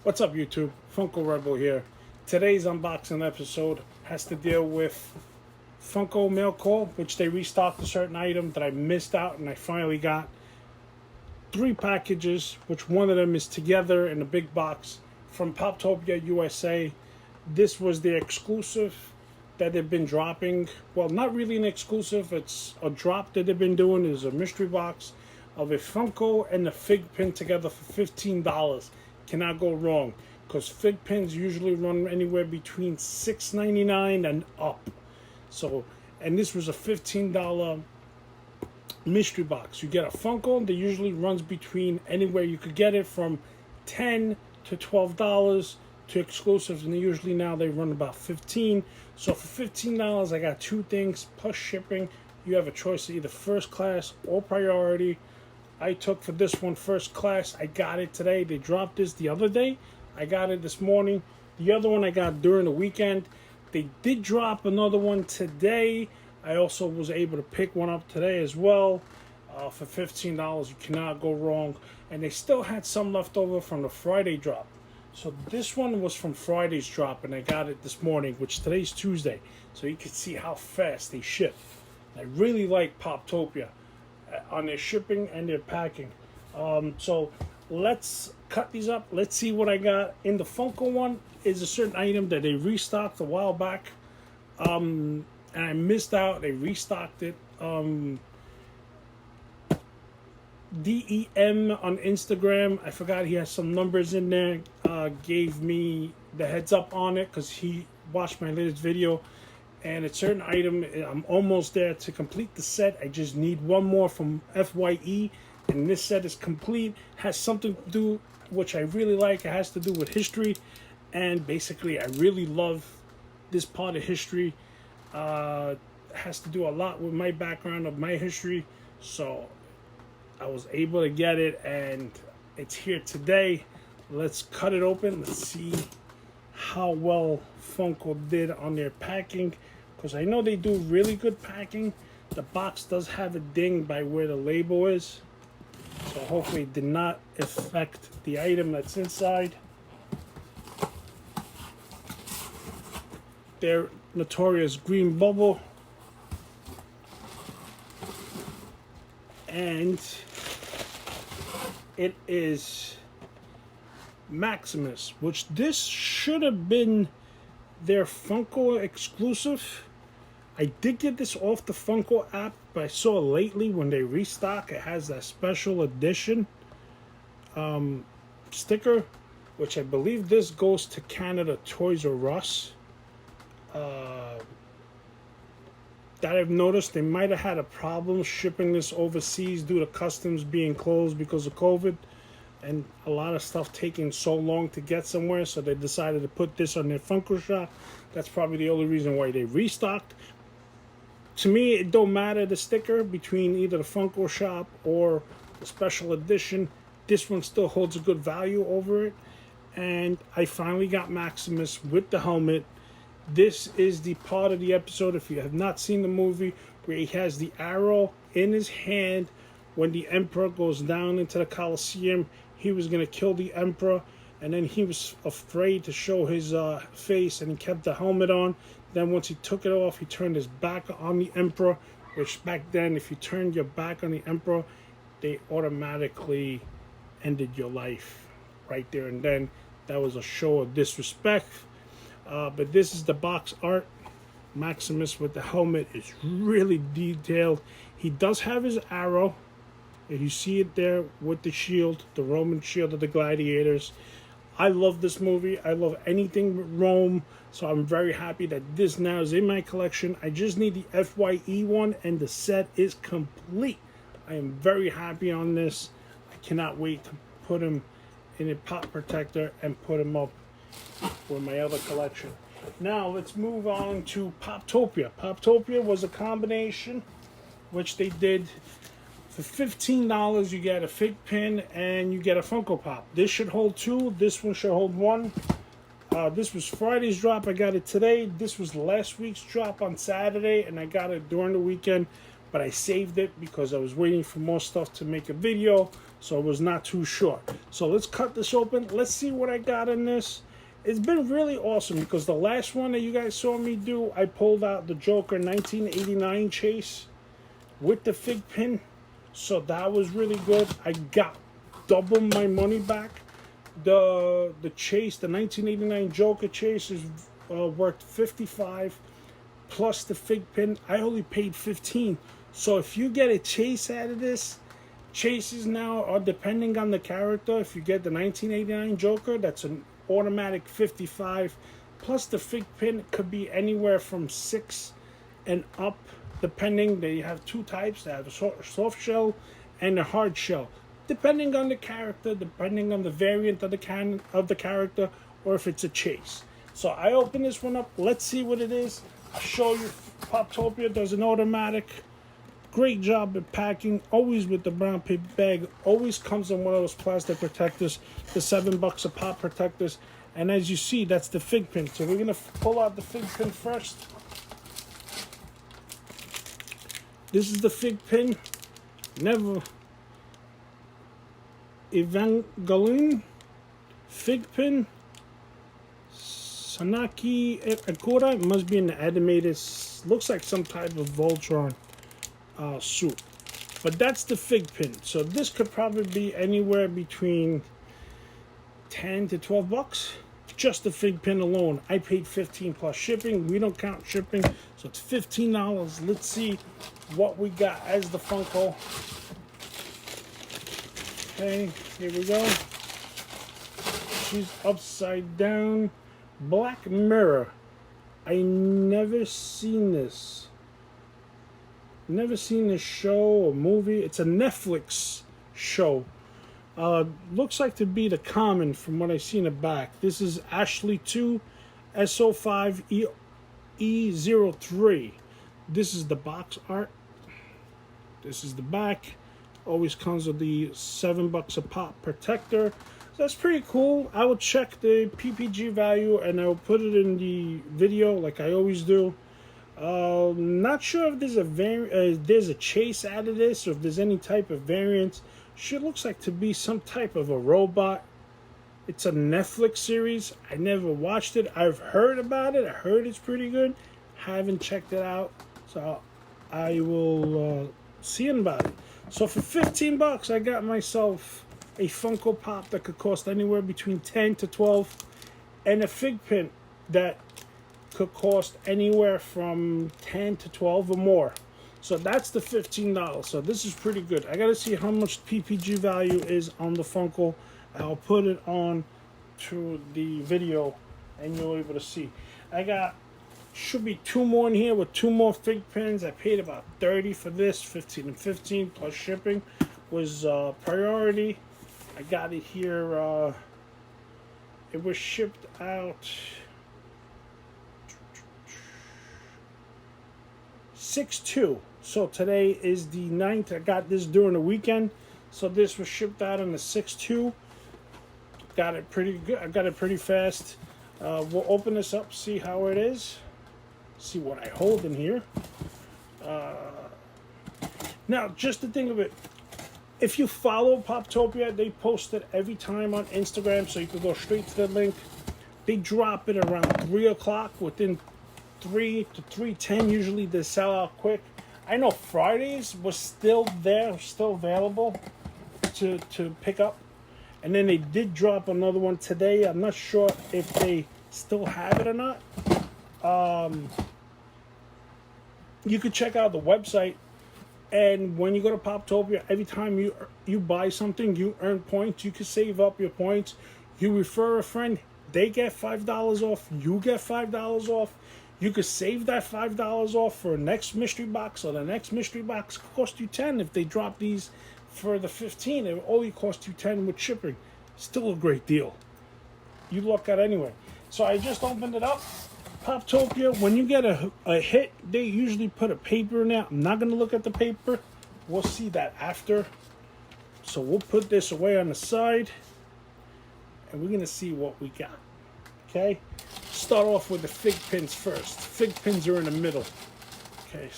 What's up, YouTube? Funko Rebel here. Today's unboxing episode has to deal with Funko mail call, which they restocked a certain item that I missed out, and I finally got 3 packages, which one of them is together in a big box from Poptopia USA. This was the exclusive that they've been dropping. Well, not really an exclusive, it's a drop that they've been doing. Is a mystery box of a Funko and a fig pin together for $15. Cannot go wrong, because fig pins usually run anywhere between $6.99 and up. So, and this was a $15 mystery box. You get a Funko that usually runs between anywhere you could get it from $10 to $12 to exclusives, and usually now they run about $15. So for $15, I got 2 things plus shipping. You have a choice of either first class or priority. I took for this one first class. I got it today. They dropped this the other day. I got it this morning. The other one I got during the weekend. They did drop another one today. I also was able to pick one up today as well. For $15, you cannot go wrong. And they still had some left over from the Friday drop. So this one was from Friday's drop, and I got it this morning, which today's Tuesday. So you can see how fast they ship. I really like Poptopia on their shipping and their packing. So let's cut these up. Let's see what I got. In the Funko one is a certain item that they restocked a while back, and I missed out. They restocked it. DEM on Instagram, I forgot he has some numbers in there, gave me the heads up on it because he watched my latest video. And a certain item, I'm almost there to complete the set. I just need one more from FYE, and this set is complete. Has something to do, which I really like. It has to do with history, and basically I really love this part of history. It has to do a lot with my background of my history, so I was able to get it, and it's here today. Let's cut it open. Let's see how well Funko did on their packing, because I know they do really good packing. The box does have a ding by where the label is, so hopefully it did not affect the item that's inside. Their notorious green bubble, and it is Maximus, which this should have been their Funko exclusive. I did get this off the Funko app, but I saw lately when they restock, it has that special edition sticker, which I believe this goes to Canada Toys R Us. That I've noticed they might have had a problem shipping this overseas due to customs being closed because of COVID, and a lot of stuff taking so long to get somewhere, so they decided to put this on their Funko shop. That's probably the only reason why they restocked. To me, it don't matter the sticker between either the Funko shop or the special edition. This one still holds a good value over it. And I finally got Maximus with the helmet. This is the part of the episode, if you have not seen the movie, where he has the arrow in his hand when the Emperor goes down into the Colosseum. He was going to kill the Emperor, and then he was afraid to show his face, and he kept the helmet on. Then once he took it off, he turned his back on the Emperor, which back then, if you turned your back on the Emperor, they automatically ended your life right there and then. That was a show of disrespect. But this is the box art. Maximus with the helmet is really detailed. He does have his arrow. You see it there with the shield, the Roman shield of the gladiators. I love this movie. I love anything with Rome. So I'm very happy that this now is in my collection. I just need the FYE one, and the set is complete. I am very happy on this. I cannot wait to put him in a pop protector and put him up with my other collection. Now let's move on to Poptopia. Poptopia was a combination, which they did for $15. You get a fig pin and you get a Funko Pop. This should hold 2. This one should hold 1. This was Friday's drop. I got it today. This was last week's drop on Saturday, and I got it during the weekend. but I saved it because I was waiting for more stuff to make a video, so it was not too short. So let's cut this open. Let's see what I got in this. It's been really awesome because the last one that you guys saw me do, I pulled out the Joker 1989 chase with the fig pin. So that was really good. I got double my money back. The chase, the 1989 Joker chase is worth $55 plus the fig pin. I only paid $15. So if you get a chase out of this, chases now are depending on the character. If you get the 1989 Joker, that's an automatic $55 plus the fig pin. Could be anywhere from $6 and up, depending. They have two types. They have a soft shell and a hard shell, depending on the character, depending on the variant of the character, or if it's a chase. So I open this one up. Let's see what it is. I'll show you. Poptopia does an automatic. Great job at packing. Always with the brown paper bag. Always comes in one of those plastic protectors, the $7 a pop protectors. And as you see, that's the fig pin. So we're gonna pull out the fig pin first. This is the fig pin. Never Evangelion fig pin. Sanaki Akura. It must be an animated. Looks like some type of Voltron suit. But that's the fig pin. So this could probably be anywhere between 10 to 12 bucks. Just the fig pin alone. I paid $15 plus shipping. We don't count shipping. So it's $15. Let's see what we got as the Funko. Okay, here we go. She's upside down. Black Mirror. I never seen this. Never seen this show or movie. It's a Netflix show. Looks like to be the common from what I see in the back. This is Ashley 2 SO5 E03. This is the box art. This is the back. Always comes with the $7 a pop protector. That's pretty cool. I will check the PPG value and I will put it in the video like I always do. Not sure if there's a chase out of this or if there's any type of variant. She looks like to be some type of a robot. It's a Netflix series. I never watched it. I've heard about it. I heard it's pretty good. Haven't checked it out. So I will see about it. So for $15, I got myself a Funko Pop that could cost anywhere between 10 to 12, and a fig pin that could cost anywhere from 10 to 12 or more. So that's the $15. So this is pretty good. I gotta see how much PPG value is on the Funko. I'll put it on to the video and you'll be able to see. I got, should be two more in here with two more fig pins. I paid about $30 for this. 15 and 15 plus shipping was priority. I got it here. It was shipped out 6/2. So today is the 9th. I got this during the weekend. So this was shipped out on the 6/2. Got it pretty good. I got it pretty fast. We'll open this up, see how it is. See what I hold in here. Now, just to think of it, if you follow Poptopia, they post it every time on Instagram, so you can go straight to the link. They drop it around 3 o'clock. Within 3 to 3:10, usually they sell out quick. I know Fridays was still there, still available to pick up. And then they did drop another one today. I'm not sure if they still have it or not. You could check out the website. And when you go to Poptopia, every time you buy something, you earn points. You can save up your points. You refer a friend, they get $5 off. You get $5 off. You could save that $5 off for the next mystery box, or the next mystery box cost you $10. If they drop these for the $15, it will only cost you $10 with shipping. Still a great deal. You look at it anyway. So I just opened it up. Poptopia, when you get a hit, they usually put a paper in there. I'm not going to look at the paper. We'll see that after. So we'll put this away on the side. And we're going to see what we got. Okay? Start off with the fig pins first. Fig pins are in the middle. Okay.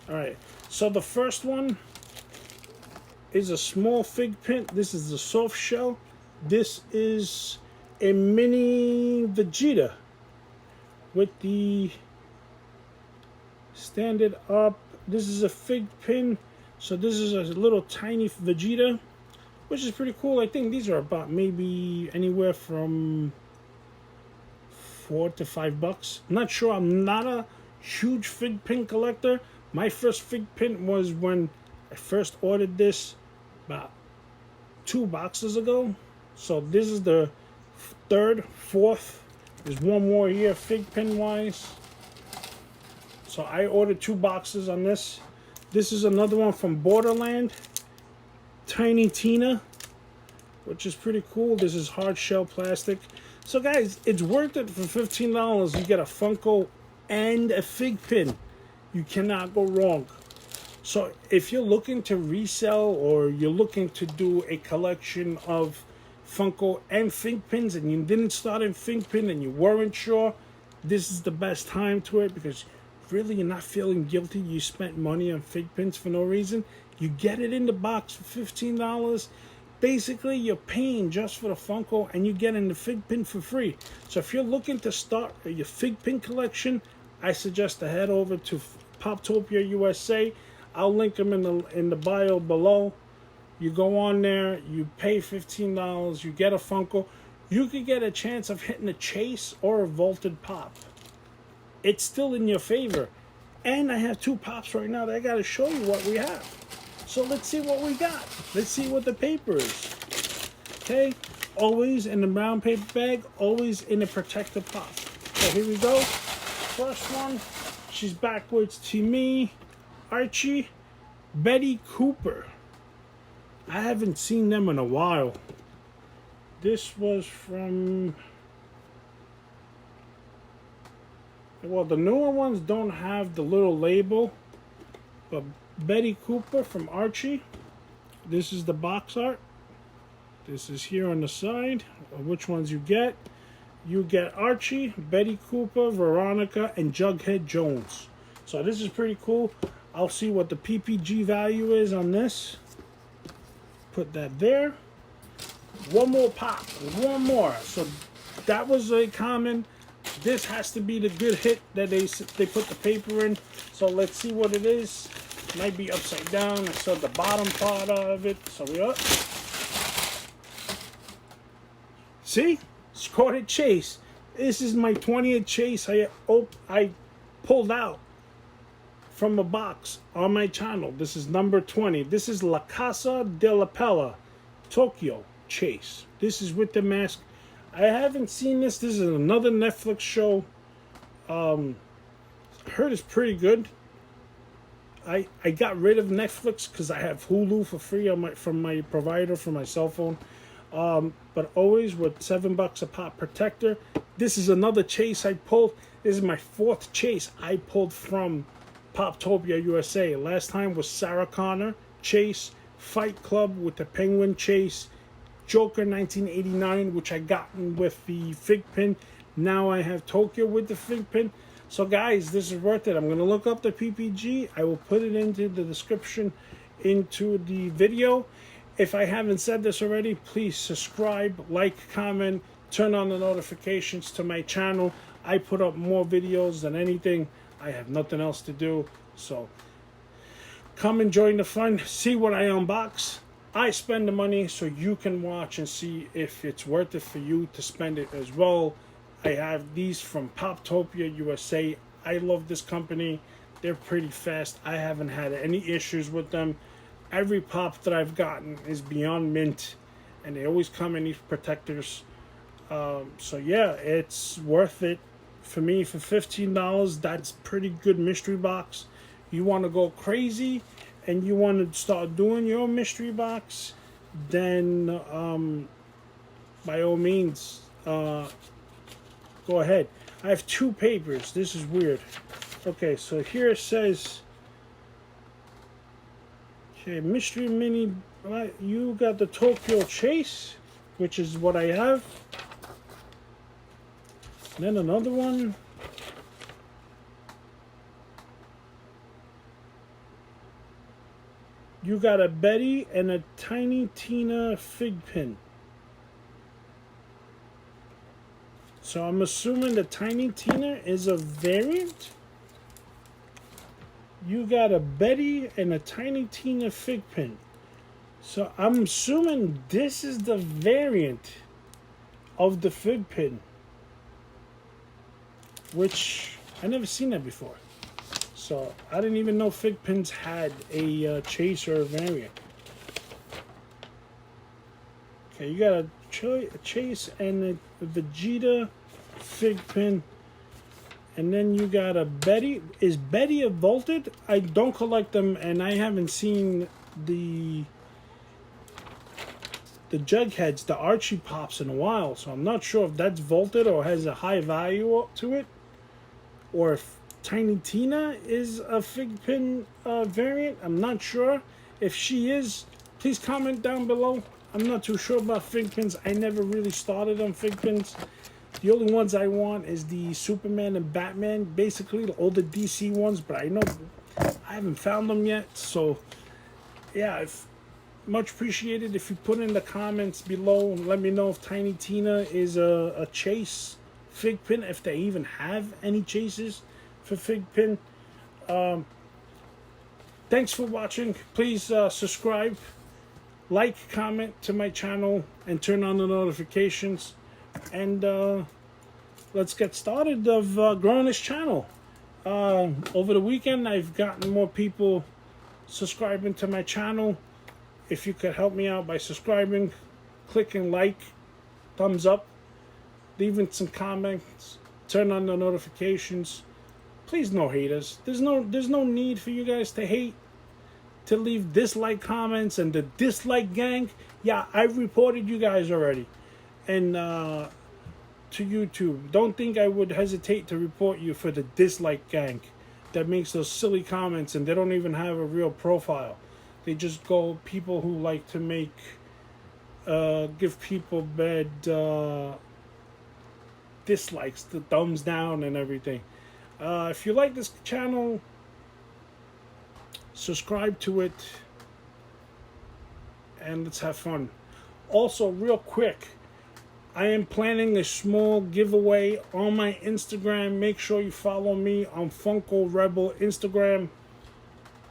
Alright. So the first one is a small fig pin. This is the soft shell. This is a mini Vegeta with the standard up. This is a fig pin. So this is a little tiny Vegeta, which is pretty cool. I think these are about maybe anywhere from $4 to $5. I'm not sure. I'm not a huge fig pin collector. My first fig pin was when I first ordered this about 2 boxes ago. So this is the third, fourth. There's one more here, fig pin wise. So I ordered 2 boxes on this. This is another one from Borderland, Tiny Tina, which is pretty cool. This is hard shell plastic. So guys, it's worth it for $15. You get a Funko and a fig pin. You cannot go wrong. So if you're looking to resell or you're looking to do a collection of Funko and fig pins and you didn't start in fig pin and you weren't sure, this is the best time to it, because really you're not feeling guilty. You spent money on fig pins for no reason. You get it in the box for $15. Basically, you're paying just for the Funko and you get in the fig pin for free. So if you're looking to start your fig pin collection, I suggest to head over to Poptopia USA. I'll link them in the bio below. You go on there, you pay $15, you get a Funko. You could get a chance of hitting a chase or a vaulted pop. It's still in your favor. And I have 2 pops right now that I got to show you what we have. So let's see what we got. Let's see what the paper is. Okay, always in the brown paper bag, always in a protector pop. So here we go. First one, she's backwards to me. Archie, Betty Cooper. I haven't seen them in a while. This was from... Well, the newer ones don't have the little label, but Betty Cooper from Archie. This is the box art. This is here on the side. Which ones you get? You get Archie, Betty Cooper, Veronica, and Jughead Jones. So this is pretty cool. I'll see what the PPG value is on this. Put that there. One more pop. One more. So that was a common. This has to be the good hit that they put the paper in. So let's see what it is. Might be upside down. I saw the bottom part of it. So we up. See? Scored chase. This is my 20th chase I pulled out from a box on my channel. This is number 20. This is La Casa de la Pella Tokyo Chase. This is with the mask. I haven't seen this. This is another Netflix show. I heard it's pretty good. I got rid of Netflix because I have Hulu for free on from my provider for my cell phone. But always with $7 a pop protector. This is another chase I pulled. This is my 4th chase I pulled from Poptopia USA. Last time was Sarah Connor chase, Fight Club with the Penguin chase, Joker 1989, which I got with the fig pin. Now I have Tokyo with the fig pin. So guys, this is worth it. I'm going to look up the PPG. I will put it into the description into the video. If I haven't said this already, please subscribe, like, comment, turn on the notifications to my channel. I put up more videos than anything. I have nothing else to do. So come and join the fun. See what I unbox. I spend the money so you can watch and see if it's worth it for you to spend it as well. I have these from Poptopia USA. I love this company. They're pretty fast. I haven't had any issues with them. Every pop that I've gotten is beyond mint, and they always come in these protectors. So yeah, it's worth it for me for $15. That's pretty good mystery box. You want to go crazy and you want to start doing your mystery box, then by all means, go ahead. I have 2 papers. This is weird. Okay, so here it says, okay, mystery mini. You got the Tokyo Chase, which is what I have. Then another one. You got a Betty and a Tiny Tina fig pin. So I'm assuming the Tiny Tina is a variant. You got a Betty and a Tiny Tina fig pin. So I'm assuming this is the variant of the fig pin, which I never seen that before. So I didn't even know fig pins had a chase or a variant. Okay, you got a chase and a Vegeta fig pin. And then you got a Betty. Is Betty a vaulted? I don't collect them, and I haven't seen the Jugheads, the Archie Pops in a while. So I'm not sure if that's vaulted or has a high value to it. Or if Tiny Tina is a fig pin variant. I'm not sure. If she is, please comment down below. I'm not too sure about fig pins. I never really started on fig pins. The only ones I want is the Superman and Batman, basically all the DC ones, but I know I haven't found them yet. So yeah, much appreciated if you put in the comments below and let me know if Tiny Tina is a chase fig pin, if they even have any chases for fig pin. Thanks for watching. Please subscribe, like, comment to my channel, and turn on the notifications. And let's get started of growing this channel. Over the weekend, I've gotten more people subscribing to my channel. If you could help me out by subscribing, clicking like, thumbs up, leaving some comments, turn on the notifications. Please, no haters. There's no need for you guys to hate, to leave dislike comments and the dislike gang. Yeah, I've reported you guys already. And to YouTube, don't think I would hesitate to report you for the dislike gang that makes those silly comments and they don't even have a real profile. They just go people who like to make give people bad dislikes, the thumbs down and everything. If you like this channel, subscribe to it and let's have fun. Also, real quick, I am planning a small giveaway on my Instagram. Make sure you follow me on Funko Rebel Instagram.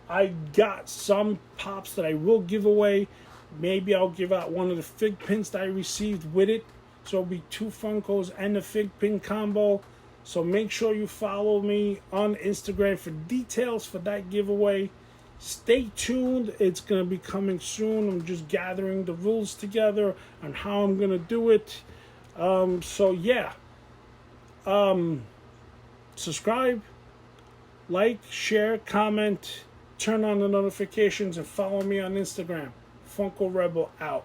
I got some pops that I will give away. Maybe I'll give out one of the fig pins that I received with it. So it'll be 2 Funkos and a fig pin combo. So make sure you follow me on Instagram for details for that giveaway. Stay tuned. It's going to be coming soon. I'm just gathering the rules together on how I'm going to do it. So yeah, subscribe, like, share, comment, turn on the notifications, and follow me on Instagram. Funko Rebel out.